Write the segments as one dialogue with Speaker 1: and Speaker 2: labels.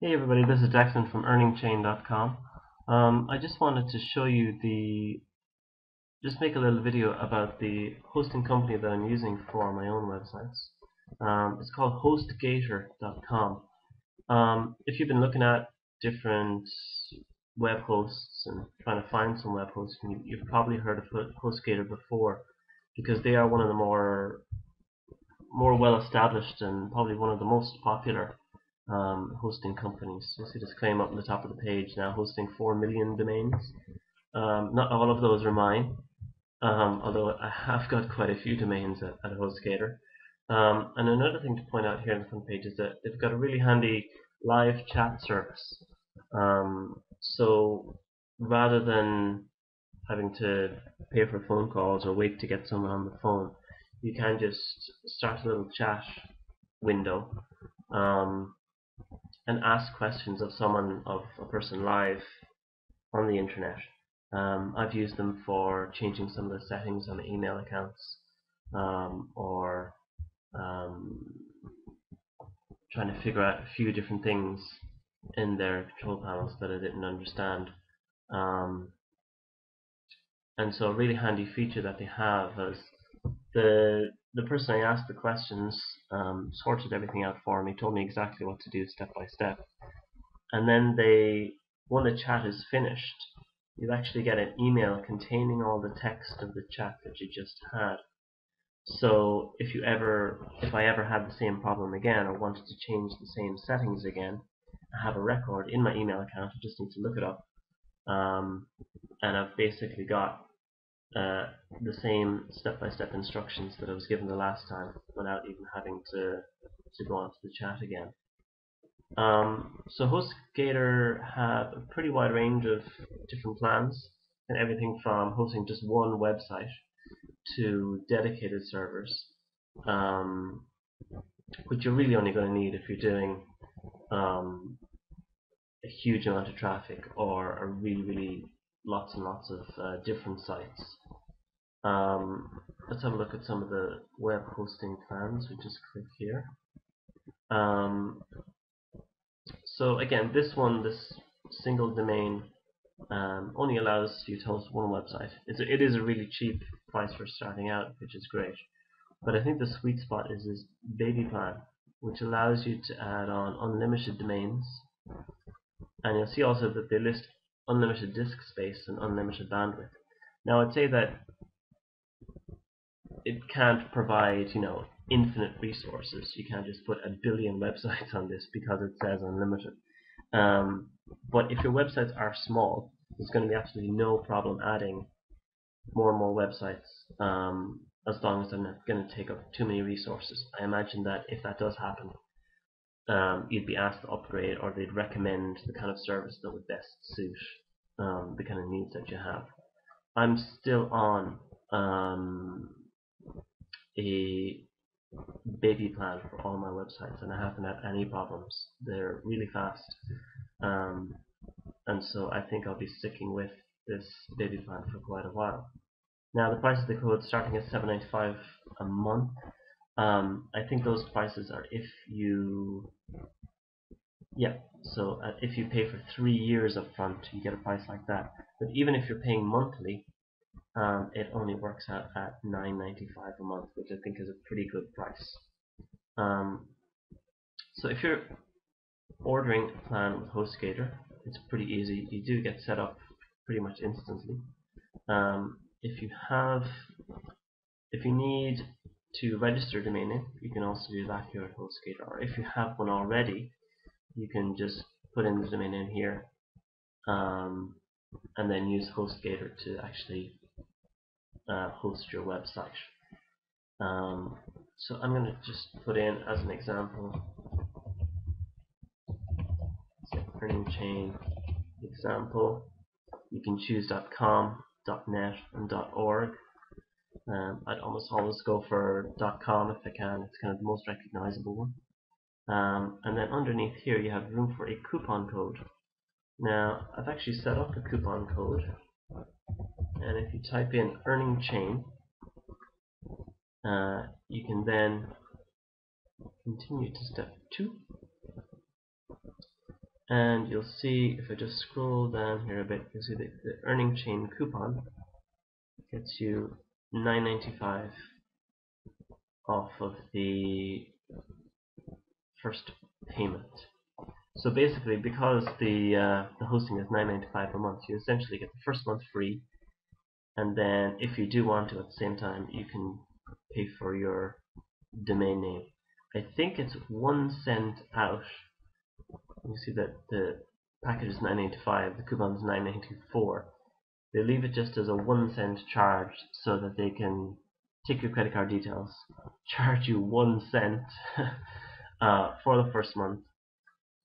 Speaker 1: Hey everybody, this is Jackson from earningchain.com. I just wanted to show you just make a little video about the hosting company that I'm using for my own websites. It's called Hostgator.com. If you've been looking at different web hosts and trying to find some web hosts, you've probably heard of Hostgator before because they are one of the more well established and probably one of the most popular hosting companies. You'll see this claim up on the top of the page now, hosting 4 million domains. Not all of those are mine, although I have got quite a few domains at Hostgator. And another thing to point out here on the front page is that they've got a really handy live chat service. So rather than having to pay for phone calls or wait to get someone on the phone, you can just start a little chat window and ask questions of a person live on the internet. I've used them for changing some of the settings on the email accounts, or trying to figure out a few different things in their control panels that I didn't understand. And so a really handy feature that they have is the person I asked the questions sorted everything out for me, told me exactly what to do step by step. And then when the chat is finished, you actually get an email containing all the text of the chat that you just had. So if I ever had the same problem again or wanted to change the same settings again, I have a record in my email account. I just need to look it up, and I've basically got the same step-by-step instructions that I was given the last time without even having to go onto the chat again. So Hostgator have a pretty wide range of different plans, and everything from hosting just one website to dedicated servers, which you're really only going to need if you're doing a huge amount of traffic or a really lots and lots of different sites. Let's have a look at some of the web hosting plans. We just click here. So again, this single domain only allows you to host one website. It is a really cheap price for starting out, which is great. But I think the sweet spot is this baby plan, which allows you to add on unlimited domains. And you'll see also that they list unlimited disk space and unlimited bandwidth. Now I'd say that it can't provide, infinite resources. You can't just put a billion websites on this because it says unlimited. But if your websites are small, there's going to be absolutely no problem adding more and more websites, as long as they're not going to take up too many resources. I imagine that if that does happen, you'd be asked to upgrade, or they'd recommend the kind of service that would best suit the kind of needs that you have. I'm still on a baby plan for all my websites, and I haven't had any problems. They're really fast, and so I think I'll be sticking with this baby plan for quite a while. Now the price of the code starting at $7.95 a month. I think those prices are if you pay for 3 years up front, you get a price like that. But even if you're paying monthly, it only works out at $9.95 a month, which I think is a pretty good price. So if you're ordering a plan with Hostgator, it's pretty easy. You do get set up pretty much instantly. If you need to register a domain name, you can also do that here at Hostgator. Or if you have one already, you can just put in the domain name here, and then use Hostgator to actually host your website. So I'm going to just put in as an example, earningchain example. You can choose .com, .net, and .org. I'd almost always go for .com if I can. It's kind of the most recognizable one. And then underneath here you have room for a coupon code. Now I've actually set up a coupon code, and if you type in earningchain, you can then continue to step 2, And you'll see, if I just scroll down here a bit, you'll see that the earning chain coupon gets you $9.95 off of the first payment. So basically, because the hosting is $9.95 a month, you essentially get the first month free, and then if you do want to at the same time, you can pay for your domain name. I think it's 1 cent out. You see that the package is $9.95, the coupon is $9.94. They leave it just as a 1 cent charge so that they can take your credit card details, charge you 1 cent for the first month,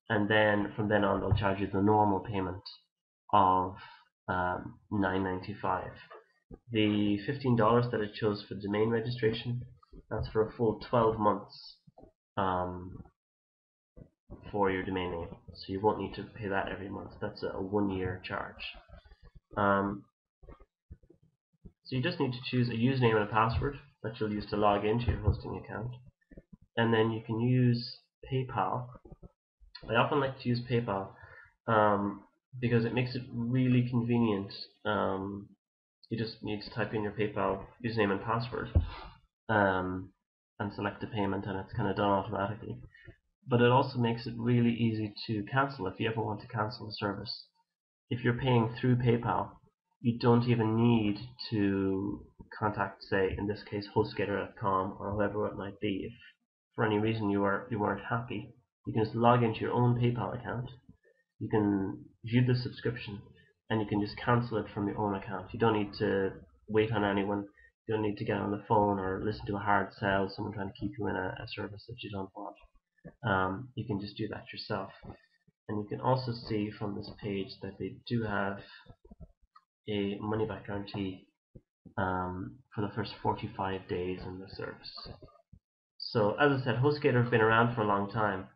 Speaker 1: and then from then on they'll charge you the normal payment of $9.95. The $15 that I chose for domain registration, that's for a full 12 months for your domain name, so you won't need to pay that every month. That's a 1-year charge. So you just need to choose a username and a password that you'll use to log into your hosting account, and then you can use PayPal. I often like to use PayPal because it makes it really convenient. You just need to type in your PayPal username and password and select a payment, and it's kind of done automatically. But it also makes it really easy to cancel if you ever want to cancel the service. If you're paying through PayPal, you don't even need to contact, say, in this case, Hostgator.com or whoever it might be. If for any reason you weren't happy, you can just log into your own PayPal account. You can view the subscription, and you can just cancel it from your own account. You don't need to wait on anyone. You don't need to get on the phone or listen to a hard sell, someone trying to keep you in a service that you don't want. You can just do that yourself. And you can also see from this page that they do have a money-back guarantee for the first 45 days in the service. So as I said, Hostgator have been around for a long time,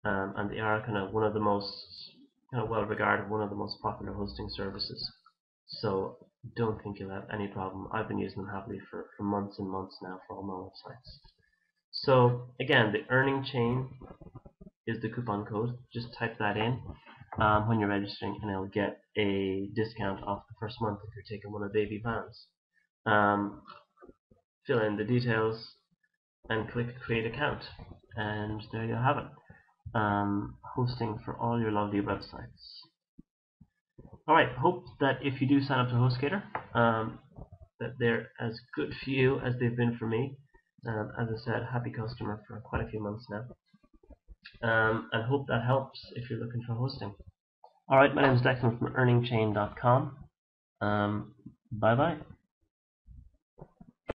Speaker 1: and they are kind of one of the most well-regarded, one of the most popular hosting services. So don't think you'll have any problem. I've been using them happily for months and months now for all my websites. So again, the earning chain is the coupon code. Just type that in when you're registering, and it'll get a discount off the first month if you're taking one of Baby Van's. Fill in the details and click create account, and there you have it. Hosting for all your lovely websites. Alright, hope that if you do sign up to Hostgator, that they're as good for you as they've been for me. As I said, happy customer for quite a few months now. And hope that helps if you're looking for hosting. Alright, my name is Declan from earningchain.com. Bye bye.